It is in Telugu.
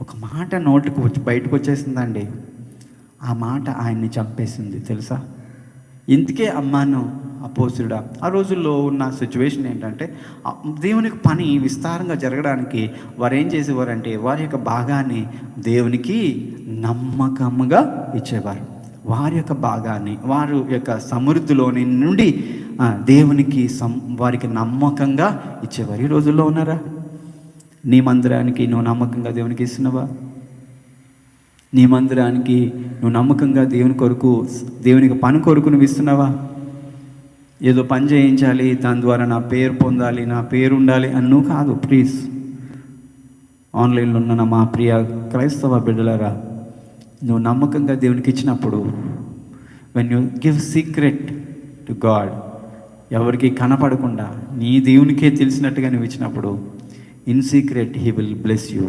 ఒక మాట నోటికి బయటకు వచ్చేసిందండి. ఆ మాట ఆయన్ని చంపేసింది తెలుసా. ఇందుకే అమ్మాను అపోస్తుడా. ఆ రోజుల్లో ఉన్న సిచ్యువేషన్ ఏంటంటే, దేవునికి పని విస్తారంగా జరగడానికి వారు ఏం చేసేవారంటే, వారి యొక్క భాగాన్ని దేవునికి నమ్మకంగా ఇచ్చేవారు. వారి యొక్క భాగాన్ని వారి యొక్క సమృద్ధిలోని నుండి దేవునికి వారికి నమ్మకంగా ఇచ్చేవారు. ఈ రోజుల్లో ఉన్నారా? నీ మందిరానికి నువ్వు నమ్మకంగా దేవునికి ఇస్తున్నావా? నీ మందిరానికి నువ్వు నమ్మకంగా దేవునికి పని కొరకు నువ్వు ఇస్తున్నావా? ఏదో పని చేయించాలి, దాని ద్వారా నా పేరు పొందాలి, నా పేరు ఉండాలి అని నువ్వు కాదు. ప్లీజ్, ఆన్లైన్లో ఉన్న మా ప్రియ క్రైస్తవ బిడ్డలారా, నువ్వు నమ్మకంగా దేవునికి ఇచ్చినప్పుడు, when you give secret to God, ఎవరికి కనపడకుండా నీ దేవునికే తెలిసినట్టుగా నువ్వు ఇచ్చినప్పుడు, in secret he will bless you.